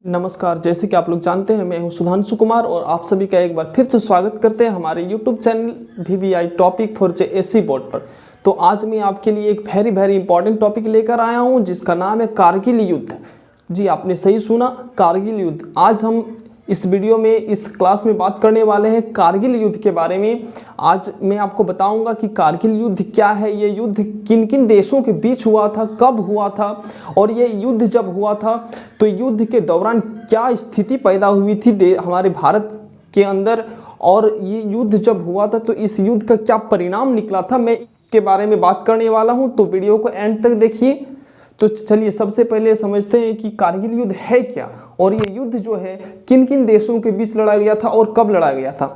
नमस्कार। जैसे कि आप लोग जानते हैं, मैं हूं सुधांशु कुमार और आप सभी का एक बार फिर से स्वागत करते हैं हमारे YouTube channel VVI topic for JAC board पर। तो आज मैं आपके लिए एक वेरी इंपॉर्टेंट टॉपिक लेकर आया हूं जिसका नाम है कारगिल युद्ध। जी, आपने सही सुना, कारगिल युद्ध। आज हम इस वीडियो में, इस क्लास में बात करने वाले हैं कारगिल युद्ध के बारे में। आज मैं आपको बताऊंगा कि कारगिल युद्ध क्या है, ये युद्ध किन किन देशों के बीच हुआ था, कब हुआ था, और ये युद्ध जब हुआ था तो युद्ध के दौरान क्या स्थिति पैदा हुई थी हमारे भारत के अंदर, और ये युद्ध जब हुआ था तो इस युद्ध का क्या परिणाम निकला था, मैं इसके बारे में बात करने वाला हूँ। तो वीडियो को एंड तक देखिए। तो चलिए सबसे पहले समझते हैं कि कारगिल युद्ध है क्या, और ये युद्ध जो है किन किन देशों के बीच लड़ा गया था और कब लड़ा गया था।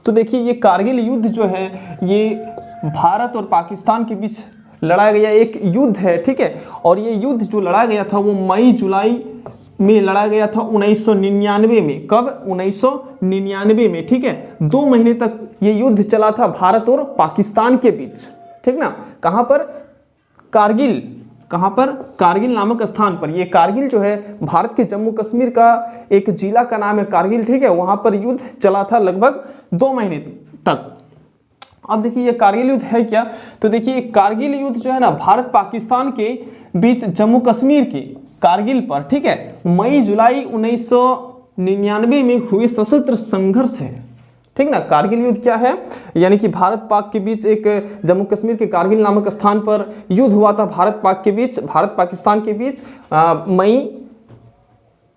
तो देखिए, ये कारगिल युद्ध जो है ये भारत और पाकिस्तान के बीच लड़ा गया एक युद्ध है, ठीक है। और ये युद्ध जो लड़ा गया था वो मई जुलाई में लड़ा गया था 1999 में। कब? 1999 में, ठीक है। 2 महीने तक ये युद्ध चला था भारत और पाकिस्तान के बीच, ठीक ना। कहाँ पर? कारगिल। कहाँ पर? कारगिल नामक स्थान पर। ये कारगिल जो है भारत के जम्मू कश्मीर का एक जिला का नाम है कारगिल, ठीक है। वहाँ पर युद्ध चला था लगभग 2 महीने तक। अब देखिए ये कारगिल युद्ध है क्या। तो देखिए कारगिल युद्ध जो है ना, भारत पाकिस्तान के बीच जम्मू कश्मीर की कारगिल पर, ठीक है, मई जुलाई 1999 में हुए सशस्त्र संघर्ष है, ठीक ना। कारगिल युद्ध क्या है? यानी कि भारत पाक के बीच एक जम्मू कश्मीर के कारगिल नामक स्थान पर युद्ध हुआ था भारत पाक के बीच, भारत पाकिस्तान के बीच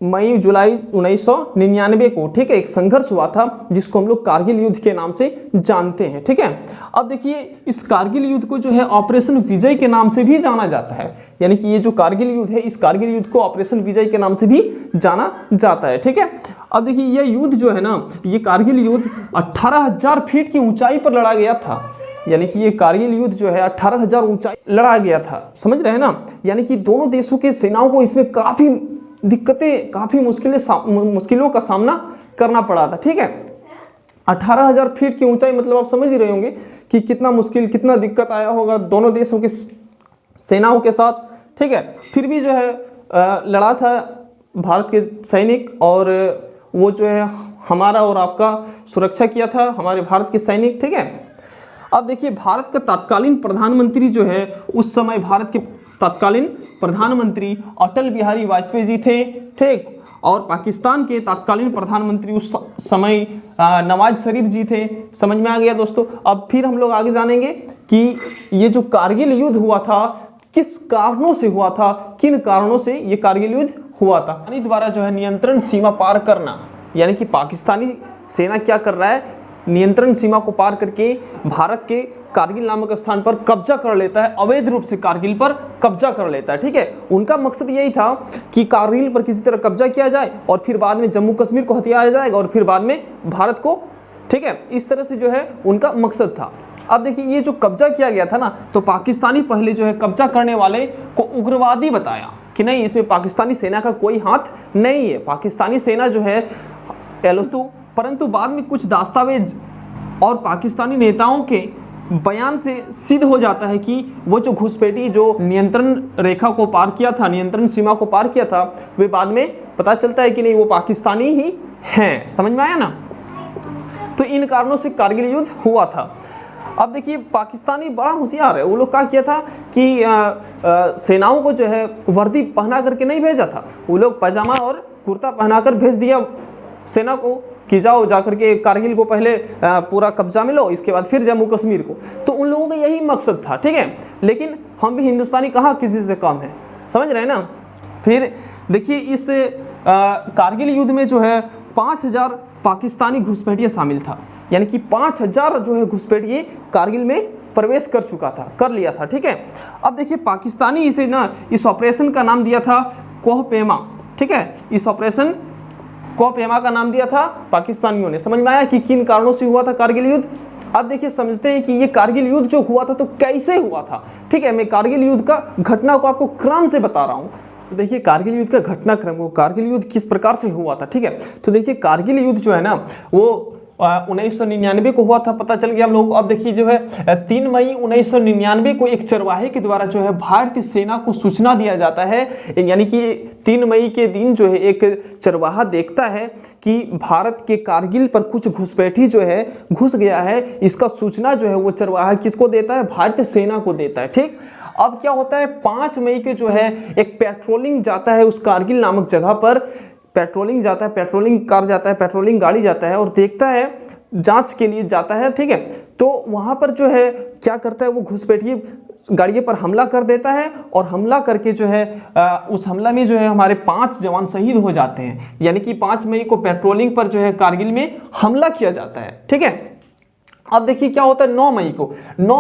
मई जुलाई 1999 को, ठीक है। एक संघर्ष हुआ था जिसको हम लोग कारगिल युद्ध के नाम से जानते हैं, ठीक है। अब देखिए इस कारगिल युद्ध को जो है ऑपरेशन विजय के नाम से भी जाना जाता है। यानी कि ये जो कारगिल युद्ध है, इस कारगिल युद्ध को ऑपरेशन विजय के नाम से भी जाना जाता है, ठीक है। अब देखिए ये युद्ध जो है ना, ये कारगिल युद्ध 18,000 फीट की ऊंचाई पर लड़ा गया था। यानी कि ये कारगिल युद्ध जो है 18,000 ऊंचाई लड़ा गया था, समझ रहे हैं ना। यानी कि दोनों देशों की सेनाओं को इसमें काफी दिक्कतें, काफी मुश्किलों का सामना करना पड़ा था, ठीक है। 18,000 फीट की ऊंचाई, मतलब आप समझ ही रहे होंगे कि कितना मुश्किल, कितना दिक्कत आया होगा दोनों देशों के सेनाओं के साथ, ठीक है। फिर भी जो है लड़ा था भारत के सैनिक, और वो जो है हमारा और आपका सुरक्षा किया था हमारे भारत के सैनिक, ठीक है। अब देखिए भारत का तत्कालीन प्रधानमंत्री जो है, उस समय भारत के तत्कालीन प्रधानमंत्री अटल बिहारी वाजपेयी जी थे, ठीक। और पाकिस्तान के तत्कालीन प्रधानमंत्री उस समय नवाज शरीफ जी थे। समझ में आ गया दोस्तों। अब फिर हम लोग आगे जानेंगे कि ये जो कारगिल युद्ध हुआ था किस कारणों से हुआ था, किन कारणों से ये कारगिल युद्ध हुआ था। पाकिस्तानी द्वारा जो है नियंत्रण सीमा पार करना, यानी कि पाकिस्तानी सेना क्या कर रहा है, नियंत्रण सीमा को पार करके भारत के कारगिल नामक स्थान पर कब्जा कर लेता है, अवैध रूप से कारगिल पर कब्जा कर लेता है, ठीक है। उनका मकसद यही था कि कारगिल पर किसी तरह कब्जा किया जाए और फिर बाद में जम्मू कश्मीर को हथियाया जाएगा और फिर बाद में भारत को, ठीक है। इस तरह से जो है उनका मकसद था। अब देखिए ये जो कब्जा किया गया था ना, तो पाकिस्तानी पहले जो है कब्जा करने वाले को उग्रवादी बताया कि नहीं, इसमें पाकिस्तानी सेना का कोई हाथ नहीं है, पाकिस्तानी सेना जो है परंतु बाद में कुछ दस्तावेज और पाकिस्तानी नेताओं के बयान से सिद्ध हो जाता है कि वो जो घुसपैठी जो नियंत्रण रेखा को पार किया था, नियंत्रण सीमा को पार किया था, वे बाद में पता चलता है कि नहीं वो पाकिस्तानी ही हैं। समझ में आया ना। तो इन कारणों से कारगिल युद्ध हुआ था। अब देखिए पाकिस्तानी बड़ा होशियार है। वो लोग क्या किया था कि सेनाओं को जो है वर्दी पहना करके नहीं भेजा था, वो लोग पैजामा और कुर्ता पहनाकर भेज दिया सेना को कि जाओ जाकर के कारगिल को पहले पूरा कब्जा में लो, इसके बाद फिर जम्मू कश्मीर को। तो उन लोगों का यही मकसद था, ठीक है। लेकिन हम भी हिंदुस्तानी कहाँ किसी से कम है, समझ रहे हैं ना। फिर देखिए इस कारगिल युद्ध में जो है 5,000 पाकिस्तानी घुसपैठिया शामिल था। यानी कि 5,000 जो है घुसपैठिए कारगिल में प्रवेश कर चुका था, कर लिया था, ठीक है। अब देखिए पाकिस्तानी इसे ना, इस ऑपरेशन का नाम दिया था कोहपेमा, ठीक है। इस ऑपरेशन कोहपेमा का नाम दिया था पाकिस्तानियों ने। समझ में आया कि किन कारणों से हुआ था कारगिल युद्ध। अब देखिए समझते हैं कि ये कारगिल युद्ध जो हुआ था तो कैसे हुआ था, ठीक है। मैं कारगिल युद्ध का घटना को आपको क्रम से बता रहा हूँ। तो देखिए कारगिल युद्ध का घटनाक्रम, वो कारगिल युद्ध किस प्रकार से हुआ था, ठीक है। तो देखिए कारगिल युद्ध जो है ना, वो 1999 को हुआ था, पता चल गया हम लोग को। अब देखिए जो है 3 मई 1999 को एक चरवाहे के द्वारा जो है भारतीय सेना को सूचना दिया जाता है, यानी कि 3 मई के दिन जो है एक चरवाहा देखता है कि भारत के कारगिल पर कुछ घुसपैठी जो है घुस गया है। इसका सूचना जो है वो चरवाहा किसको देता है? भारतीय सेना को देता है। ठीक, अब क्या होता है 5 मई के जो है एक पेट्रोलिंग जाता है उस कारगिल नामक जगह पर, पेट्रोलिंग जाता है, पेट्रोलिंग कार जाता है, पेट्रोलिंग गाड़ी जाता है और देखता है, जांच के लिए जाता है। ठीक है, तो वहां पर जो है क्या करता है वो घुसपैठी गाड़ी पर हमला कर देता है और हमला करके जो है उस हमला में जो है हमारे 5 जवान शहीद हो जाते हैं। यानी कि 5 मई को पेट्रोलिंग पर जो है कारगिल में हमला किया जाता है। ठीक है, अब देखिए क्या होता है 9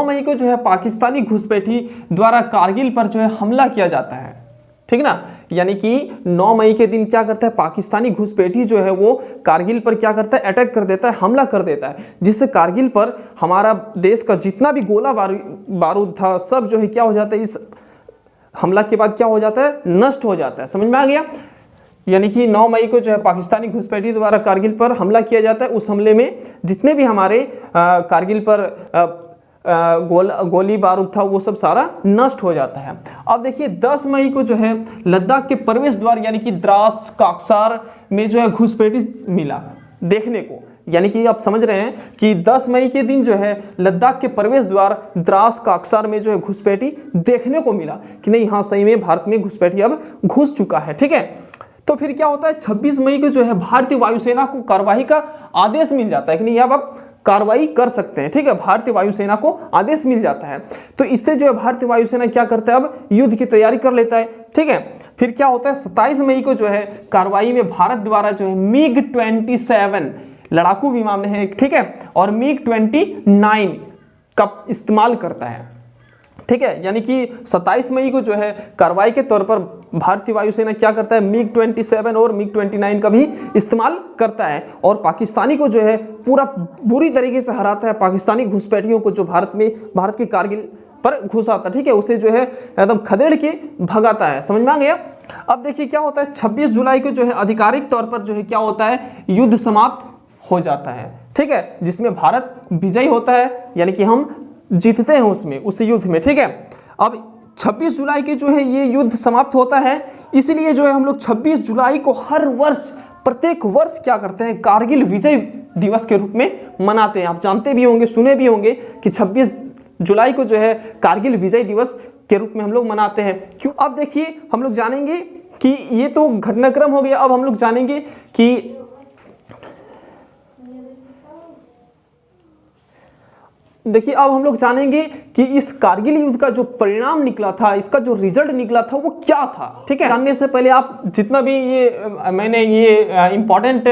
मई को जो है पाकिस्तानी घुसपैठी द्वारा कारगिल पर जो है हमला किया जाता है। ठीक ना, यानी कि 9 मई के दिन क्या करता है पाकिस्तानी घुसपैठी जो है वो कारगिल पर क्या करता है? अटैक कर देता है, हमला कर देता है, जिससे कारगिल पर हमारा देश का जितना भी गोला बारूद था सब जो है क्या हो जाता है, इस हमला के बाद क्या हो जाता है? नष्ट हो जाता है। समझ में आ गया? यानी कि 9 मई को जो है पाकिस्तानी घुसपैठी द्वारा कारगिल पर हमला किया जाता है। उस हमले में जितने भी हमारे कारगिल पर गोली बारूद था वो सब सारा नष्ट हो जाता है। अब देखिए 10 मई को जो है लद्दाख के प्रवेश द्वार यानी कि द्रास काक्सार में जो है घुसपैठी मिला देखने को। यानी कि आप समझ रहे हैं कि 10 मई के दिन जो है लद्दाख के प्रवेश द्वार द्रास काक्सार में जो है घुसपैठी देखने को मिला कि नहीं, हाँ सही में भारत में घुसपैठी अब घुस चुका है। ठीक है, तो फिर क्या होता है 26 मई को जो है भारतीय वायुसेना को कार्रवाई का आदेश मिल जाता है कि नहीं अब आप कार्रवाई कर सकते हैं। ठीक है, भारतीय वायुसेना को आदेश मिल जाता है। तो इससे जो है भारतीय वायुसेना क्या करता है? अब युद्ध की तैयारी कर लेता है। ठीक है, फिर क्या होता है 27 मई को जो है कार्रवाई में भारत द्वारा जो है MiG-27 लड़ाकू विमान है, ठीक है, और MiG-29 का इस्तेमाल करता है। ठीक है, यानी कि 27 मई को जो है कार्रवाई के तौर पर भारतीय वायुसेना क्या करता है? MiG-27 और MiG-29 का भी इस्तेमाल करता है और पाकिस्तानी को जो है पूरा बुरी तरीके से हराता है। पाकिस्तानी घुसपैठियों को जो भारत के कारगिल पर घुसाता, ठीक है, उसे जो है एकदम खदेड़ के भगाता है। समझ में आ गया? अब देखिए क्या होता है 26 जुलाई को जो है आधिकारिक तौर पर जो है क्या होता है? युद्ध समाप्त हो जाता है। ठीक है, जिसमें भारत विजयी होता है, यानी कि हम जीतते हैं उस युद्ध में। ठीक है, अब 26 जुलाई के जो है ये युद्ध समाप्त होता है, इसलिए जो है हम लोग 26 जुलाई को हर वर्ष प्रत्येक वर्ष क्या करते हैं? कारगिल विजय दिवस के रूप में मनाते हैं। आप जानते भी होंगे, सुने भी होंगे कि 26 जुलाई को जो है कारगिल विजय दिवस के रूप में हम लोग मनाते हैं। क्यों? अब देखिए हम लोग जानेंगे कि ये तो घटनाक्रम हो गया। अब हम लोग जानेंगे कि देखिए अब हम लोग जानेंगे कि इस कारगिल युद्ध का जो परिणाम निकला था, इसका जो रिजल्ट निकला था वो क्या था। ठीक है, जानने से पहले आप जितना भी ये मैंने ये इंपॉर्टेंट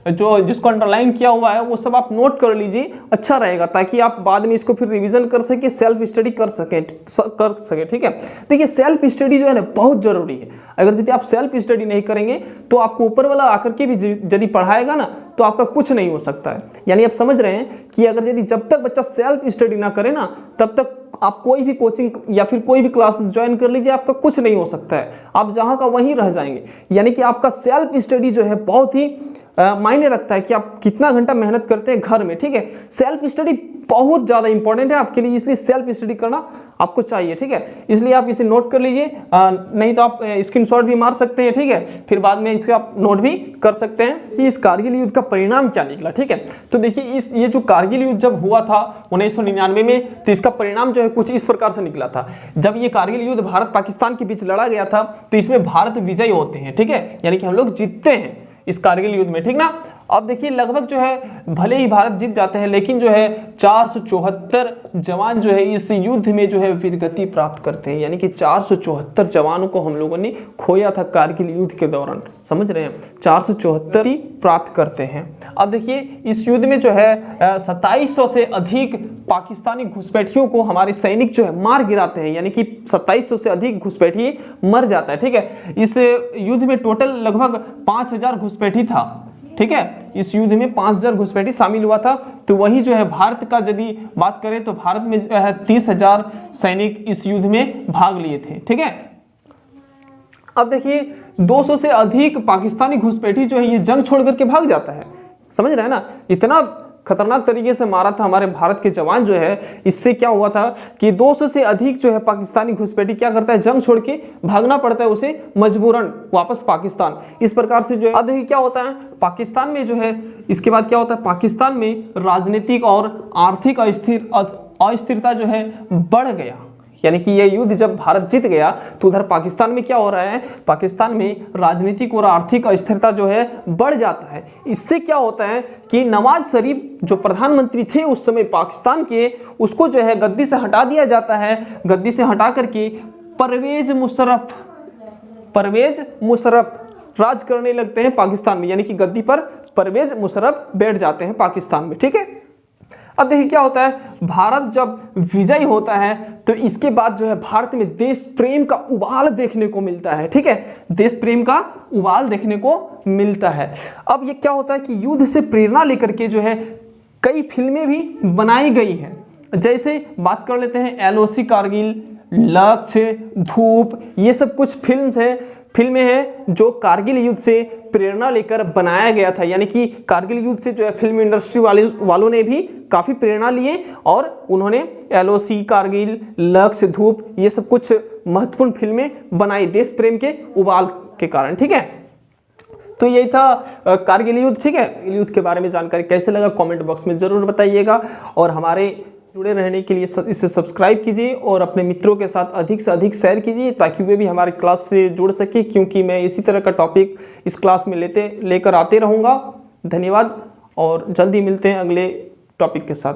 जो जिसको अंडरलाइन किया हुआ है वो सब आप नोट कर लीजिए, अच्छा रहेगा, ताकि आप बाद में इसको फिर रिवीजन कर सके, सेल्फ स्टडी कर सके। ठीक है, देखिए सेल्फ स्टडी जो है ना बहुत जरूरी है। अगर यदि आप सेल्फ स्टडी नहीं करेंगे तो आपको ऊपर वाला आकर के भी यदि पढ़ाएगा ना तो आपका कुछ नहीं हो सकता है। यानी आप समझ रहे हैं कि अगर यदि जब तक बच्चा सेल्फ स्टडी ना करे ना तब तक आप कोई भी कोचिंग या फिर कोई भी क्लासेस ज्वाइन कर लीजिए, आपका कुछ नहीं हो सकता है, आप जहां का वहीं रह जाएंगे। यानी कि आपका सेल्फ स्टडी जो है बहुत ही मायने रखता है कि आप कितना घंटा मेहनत करते हैं घर में। ठीक है, सेल्फ स्टडी बहुत ज़्यादा इंपॉर्टेंट है आपके लिए, इसलिए सेल्फ स्टडी करना आपको चाहिए। ठीक है, इसलिए आप इसे नोट कर लीजिए, नहीं तो आप स्क्रीनशॉट भी मार सकते हैं। ठीक है, फिर बाद में इसका आप नोट भी कर सकते हैं कि इस कारगिल युद्ध का परिणाम क्या निकला। ठीक है, तो देखिए ये जो कारगिल युद्ध जब हुआ था 1999 में, तो इसका परिणाम जो है कुछ इस प्रकार से निकला था। जब ये कारगिल युद्ध भारत पाकिस्तान के बीच लड़ा गया था तो इसमें भारत विजयी होते हैं। ठीक है, यानी कि हम लोग जीतते हैं इस कारगिल युद्ध में। ठीक ना, अब देखिए लगभग जो है भले ही भारत जीत जाते हैं लेकिन जो है 474 जवान जो है इस युद्ध में जो है वीरगति प्राप्त करते हैं। यानी कि 474 जवानों को हम लोगों ने खोया था कारगिल युद्ध के दौरान। समझ रहे हैं, 474 प्राप्त करते हैं। अब देखिए इस युद्ध में जो है 2700 से अधिक पाकिस्तानी घुसपैठियों को हमारे सैनिक जो है मार गिराते हैं। यानी कि 2700 से अधिक घुसपैठी मर जाता है। ठीक है, इस युद्ध में टोटल लगभग 5000 घुसपैठी था। ठीक है, इस युद्ध में 5000 घुसपैठी शामिल हुआ था। तो वही जो है भारत का यदि बात करें तो भारत में जो है 30,000 सैनिक इस युद्ध में भाग लिए थे। ठीक है, अब देखिए 200 से अधिक पाकिस्तानी घुसपैठी जो है ये जंग छोड़ करके भाग जाता है। समझ रहे हैं ना, इतना खतरनाक तरीके से मारा था हमारे भारत के जवान जो है। इससे क्या हुआ था कि 200 से अधिक जो है पाकिस्तानी घुसपैठी क्या करता है, जंग छोड़ के भागना पड़ता है उसे मजबूरन वापस पाकिस्तान। इस प्रकार से जो है अब देखिए क्या होता है पाकिस्तान में जो है, इसके बाद क्या होता है पाकिस्तान में राजनीतिक और आर्थिक अस्थिरता जो है बढ़ गया। यानी कि ये युद्ध जब भारत जीत गया तो उधर पाकिस्तान में क्या हो रहा है, पाकिस्तान में राजनीतिक और आर्थिक अस्थिरता जो है बढ़ जाता है। इससे क्या होता है कि नवाज शरीफ जो प्रधानमंत्री थे उस समय पाकिस्तान के, उसको जो है गद्दी से हटा दिया जाता है। गद्दी से हटा करके परवेज मुशर्रफ राज करने लगते हैं पाकिस्तान में, यानी कि गद्दी पर परवेज मुशर्रफ बैठ जाते हैं पाकिस्तान में। ठीक है, अब देखिए क्या होता है, भारत जब विजयी होता है तो इसके बाद जो है भारत में देश प्रेम का उबाल देखने को मिलता है। ठीक है, देश प्रेम का उबाल देखने को मिलता है। अब ये क्या होता है कि युद्ध से प्रेरणा लेकर के जो है कई फिल्में भी बनाई गई हैं। जैसे बात कर लेते हैं LOC कारगिल, लक्ष्य, धूप, ये सब कुछ फिल्में हैं जो कारगिल युद्ध से प्रेरणा लेकर बनाया गया था। यानी कि कारगिल युद्ध से जो है फिल्म इंडस्ट्री वालों ने भी काफ़ी प्रेरणा लिए और उन्होंने LOC कारगिल, लक्ष्य, धूप, ये सब कुछ महत्वपूर्ण फिल्में बनाई देश प्रेम के उबाल के कारण। ठीक है, तो यही था कारगिल युद्ध। ठीक है, युद्ध के बारे में जानकारी कैसे लगा कमेंट बॉक्स में ज़रूर बताइएगा, और हमारे जुड़े रहने के लिए इसे सब्सक्राइब कीजिए और अपने मित्रों के साथ अधिक से अधिक शेयर कीजिए ताकि वे भी हमारी क्लास से जुड़ सके, क्योंकि मैं इसी तरह का टॉपिक इस क्लास में लेकर आते रहूँगा। धन्यवाद और जल्दी मिलते हैं अगले टॉपिक के साथ।